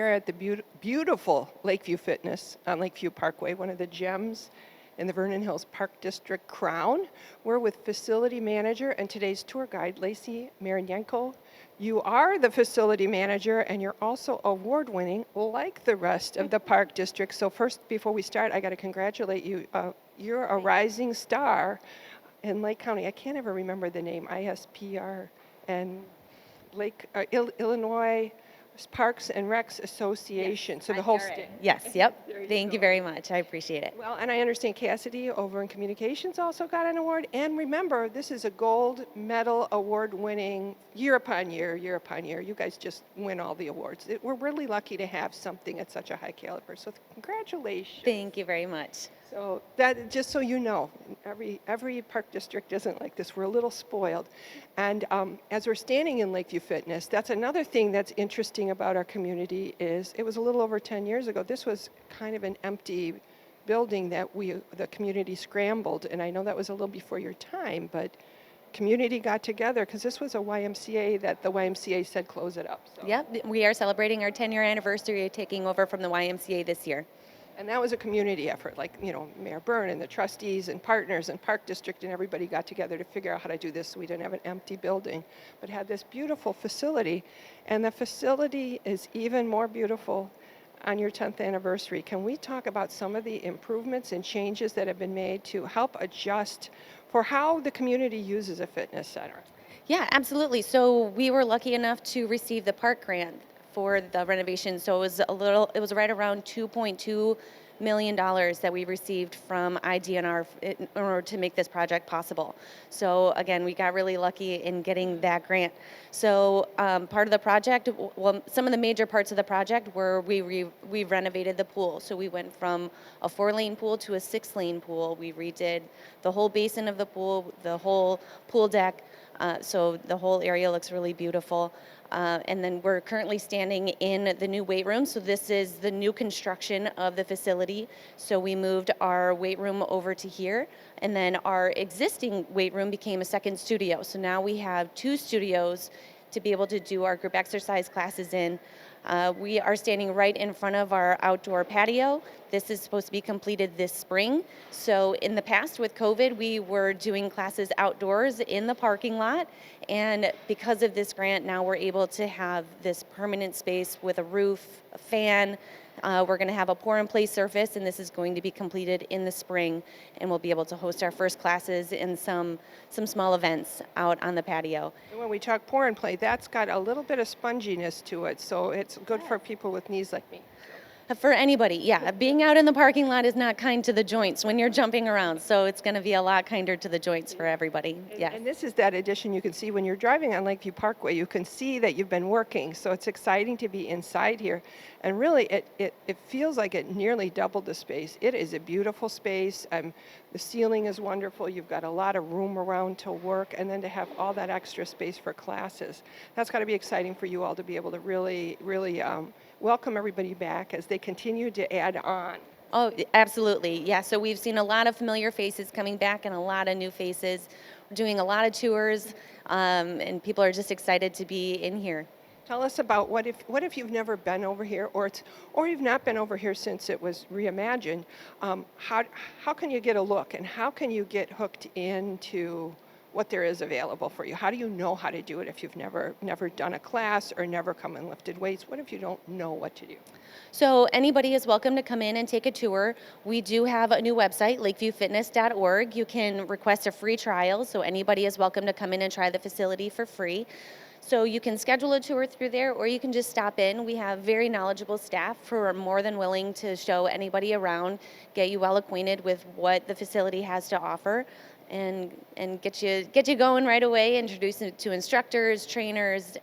We are at the beautiful Lakeview Fitness on Lakeview Parkway, one of the gems in the Vernon Hills Park District crown. We're with facility manager and today's tour guide, Lacey Marinenko. You are the facility manager and you're also award-winning like the rest of the Park District. So first, before we start, I got to congratulate you. You're a rising star in Lake County. I can't ever remember the name, ISPR and Illinois Parks and Recs Association. Yes, so the whole state. Yes, yep. Thank you very much. I appreciate it. Well, and I understand Cassidy over in communications also got an award. And remember, this is a gold medal award winning year upon year. You guys just win all the awards. We're really lucky to have something at such a high caliber. So congratulations. Thank you very much. So that, just so you know, every park district isn't like this. We're a little spoiled. And as we're standing in Lakeview Fitness, that's another thing that's interesting about our community is it was a little over 10 years ago. This was kind of an empty building that the community scrambled. And I know that was a little before your time, but community got together because this was a YMCA that the YMCA said close it up. So. Yep, we are celebrating our 10-year anniversary of taking over from the YMCA this year. And that was a community effort, like, Mayor Byrne and the trustees and partners and Park District and everybody got together to figure out how to do this so we didn't have an empty building, but had this beautiful facility. And the facility is even more beautiful on your 10th anniversary. Can we talk about some of the improvements and changes that have been made to help adjust for how the community uses a fitness center? Yeah, absolutely. So we were lucky enough to receive the park grant for the renovation. So it was right around $2.2 million that we received from IDNR in order to make this project possible. So again, we got really lucky in getting that grant. So part of the project, well, some of the major parts of the project were we renovated the pool. So we went from a 4-lane pool to a 6-lane pool. We redid the whole basin of the pool, the whole pool deck. So the whole area looks really beautiful. And then we're currently standing in the new weight room. So this is the new construction of the facility. So we moved our weight room over to here. And then our existing weight room became a second studio. So now we have 2 studios to be able to do our group exercise classes in. We are standing right in front of our outdoor patio. This is supposed to be completed this spring. So in the past with COVID, we were doing classes outdoors in the parking lot. And because of this grant, now we're able to have this permanent space with a roof, a fan. We're going to have a pour-and-play surface, and this is going to be completed in the spring. And we'll be able to host our first classes and some small events out on the patio. And when we talk pour-and-play, that's got a little bit of sponginess to it, so it's good for people with knees like me. For anybody, yeah. Being out in the parking lot is not kind to the joints when you're jumping around, so it's going to be a lot kinder to the joints for everybody. Yeah. And this is that addition you can see when you're driving on Lakeview Parkway. You can see that you've been working, so it's exciting to be inside here. And really, it feels like it nearly doubled the space. It is a beautiful space. The ceiling is wonderful. You've got a lot of room around to work, and then to have all that extra space for classes. That's got to be exciting for you all to be able to really welcome everybody back as they continue to add on. Oh, absolutely. Yeah, so we've seen a lot of familiar faces coming back and a lot of new faces. We're doing a lot of tours, and people are just excited to be in here. Tell us about what if you've never been over here, or you've not been over here since it was reimagined. How can you get a look, and how can you get hooked into what there is available for you? How do you know how to do it if you've never done a class or never come and lifted weights? What if you don't know what to do? So anybody is welcome to come in and take a tour. We do have a new website, lakeviewfitness.org. You can request a free trial, so anybody is welcome to come in and try the facility for free. So you can schedule a tour through there, or you can just stop in. We have very knowledgeable staff who are more than willing to show anybody around, get you well acquainted with what the facility has to offer, and get you going right away, introduce you to instructors, trainers,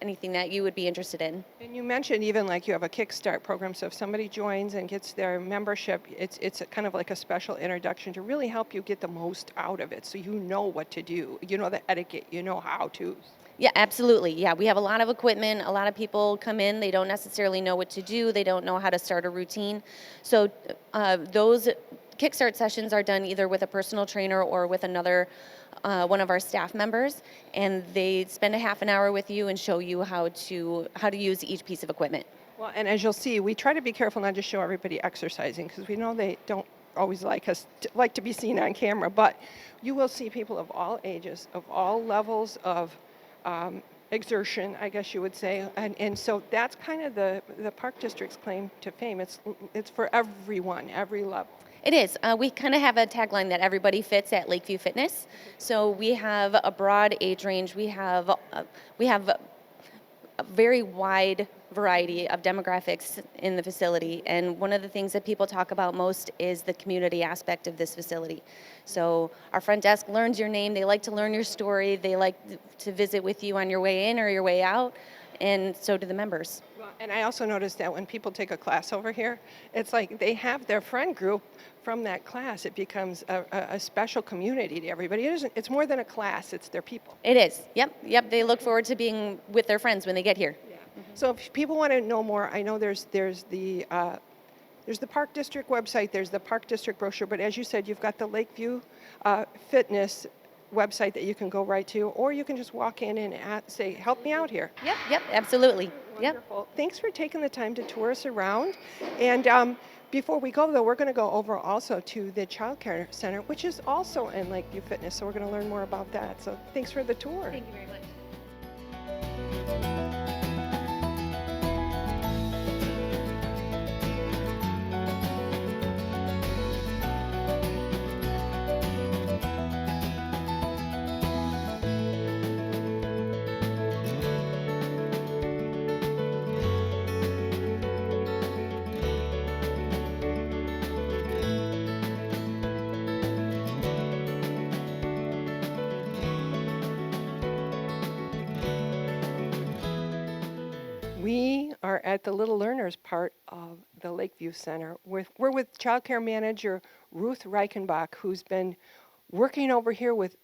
anything that you would be interested in. And you mentioned even like you have a Kickstart program, so if somebody joins and gets their membership, it's kind of like a special introduction to really help you get the most out of it, so you know what to do, you know the etiquette, you know how to. Yeah, absolutely. Yeah, we have a lot of equipment. A lot of people come in, they don't necessarily know what to do. They don't know how to start a routine. So those Kickstart sessions are done either with a personal trainer or with another one of our staff members, and they spend a half an hour with you and show you how to use each piece of equipment. Well, and as you'll see, we try to be careful not to show everybody exercising because we know they don't always like to be seen on camera. But you will see people of all ages, of all levels of exertion, I guess you would say. And so that's kind of the Park District's claim to fame. It's for everyone, every level. It is. We kind of have a tagline that everybody fits at Lakeview Fitness. So we have a broad age range. We have a very wide variety of demographics in the facility, and one of the things that people talk about most is the community aspect of this facility. So our front desk learns your name, they like to learn your story, they like to visit with you on your way in or your way out, and so do the members. Well, and I also noticed that when people take a class over here, it's like they have their friend group from that class. It becomes a special community to everybody. It's more than a class, it's their people. It is. Yep. They look forward to being with their friends when they get here. Yeah. So if people want to know more, I know there's the Park District website, there's the Park District brochure, but as you said, you've got the Lakeview Fitness website that you can go right to, or you can just walk in and say, help me out here. Yep, absolutely. Yep. Wonderful. Thanks for taking the time to tour us around. And before we go, though, we're going to go over also to the Childcare Center, which is also in Lakeview Fitness, so we're going to learn more about that. So thanks for the tour. Thank you very much. We are at the Little Learners part of the Lakeview Center. We're with childcare manager Ruth Reichenbach, who's been working over here with,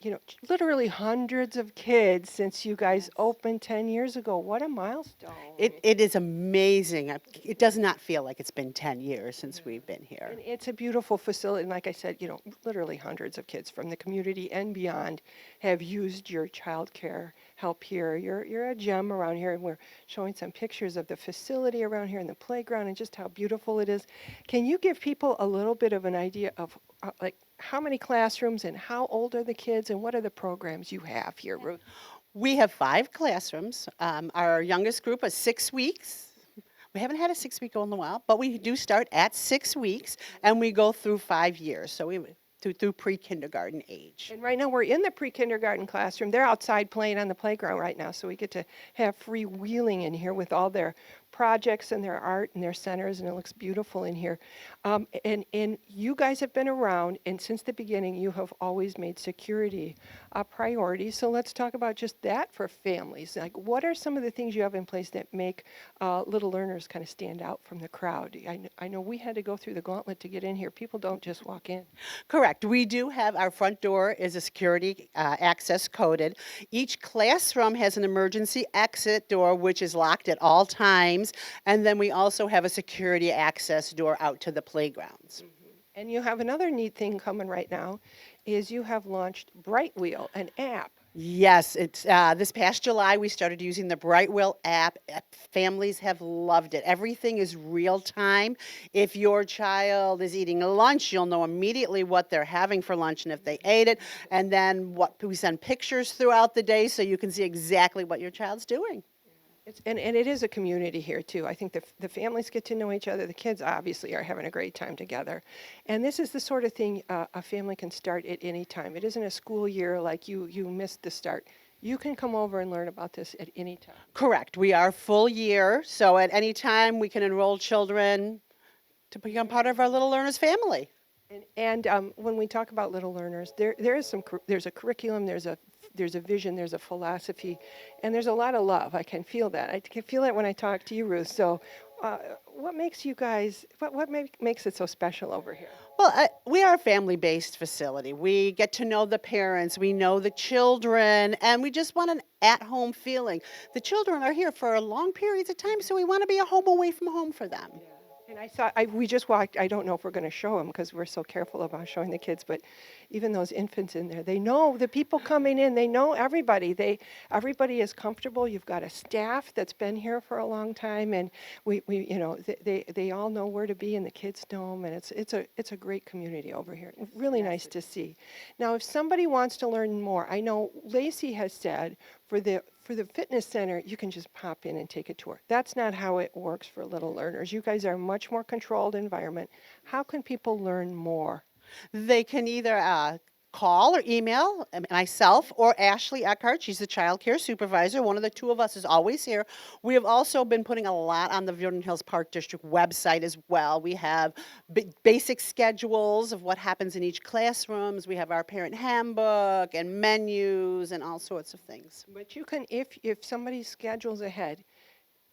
literally hundreds of kids since you guys opened 10 years ago. What a milestone. It is amazing. It does not feel like it's been 10 years since we've been here. And it's a beautiful facility. And like I said, literally hundreds of kids from the community and beyond have used your childcare help here. You're a gem around here, and we're showing some pictures of the facility around here and the playground and just how beautiful it is. Can you give people a little bit of an idea of how many classrooms and how old are the kids and what are the programs you have here, Ruth? We have 5 classrooms. Our youngest group is 6 weeks. We haven't had a 6-week in a while, but we do start at 6 weeks, and we go through 5 years. So we through pre-kindergarten age. And right now we're in the pre-kindergarten classroom. They're outside playing on the playground right now, so we get to have freewheeling in here with all their projects and their art and their centers, and it looks beautiful in here. And you guys have been around, and since the beginning you have always made security a priority. So let's talk about just that for families. Like, what are some of the things you have in place that make Little Learners kind of stand out from the crowd? I know we had to go through the gauntlet to get in here. People don't just walk in. Correct. We do have our front door is a security access coded. Each classroom has an emergency exit door, which is locked at all times. And then we also have a security access door out to the playgrounds. And you have another neat thing coming right now, is you have launched Bright Wheel, an app. Yes, it's this past July we started using the Brightwell app. Families have loved it. Everything is real time. If your child is eating lunch, you'll know immediately what they're having for lunch and if they ate it. And then we send pictures throughout the day so you can see exactly what your child's doing. And it is a community here, too. I think the families get to know each other. The kids obviously are having a great time together. And this is the sort of thing a family can start at any time. It isn't a school year like you missed the start. You can come over and learn about this at any time. Correct. We are full year, so at any time we can enroll children to become part of our Little Learners family. And when we talk about Little Learners, there's a curriculum, there's a vision, there's a philosophy, and there's a lot of love. I can feel that. I can feel it when I talk to you, Ruth. So what makes you guys, what makes it so special over here? Well, we are a family-based facility. We get to know the parents, we know the children, and we just want an at-home feeling. The children are here for long periods of time, so we want to be a home away from home for them. And we just walked, I don't know if we're going to show them because we're so careful about showing the kids, but even those infants in there, they know the people coming in, they know everybody. Everybody is comfortable. You've got a staff that's been here for a long time, and they all know where to be, and the kids know them, and it's a great community over here. Really nice to see. Now, if somebody wants to learn more, I know Lacey has said for the fitness center, you can just pop in and take a tour. That's not how it works for little learners. You guys are a much more controlled environment. How can people learn more? They can either call or email myself or Ashley Eckhart. She's the child care supervisor. One of the two of us is always here. We have also been putting a lot on the Vernon Hills Park District website as well. We have basic schedules of what happens in each classrooms. We have our parent handbook and menus and all sorts of things. But you can, if somebody schedules ahead,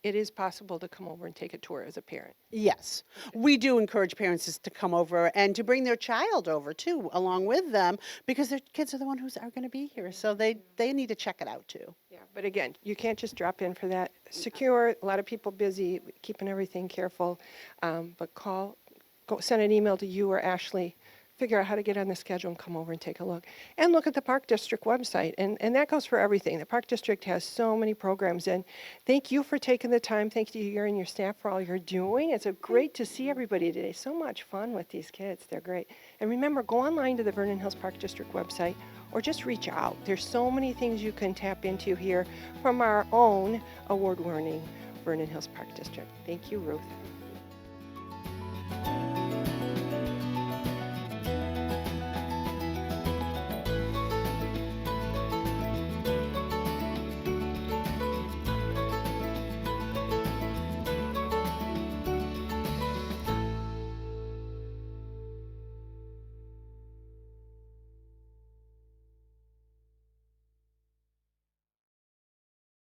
it is possible to come over and take a tour as a parent. Yes, we do encourage parents to come over and to bring their child over too, along with them, because their kids are the ones who are going to be here. So they need to check it out too. Yeah, but again, you can't just drop in for that. Secure, a lot of people busy, keeping everything careful. But send an email to you or Ashley. Figure out how to get on the schedule and come over and take a look. And look at the Park District website. And that goes for everything. The Park District has so many programs. And thank you for taking the time. Thank you and your staff for all you're doing. It's great to see everybody today. So much fun with these kids. They're great. And remember, go online to the Vernon Hills Park District website or just reach out. There's so many things you can tap into here from our own award-winning Vernon Hills Park District. Thank you, Ruth.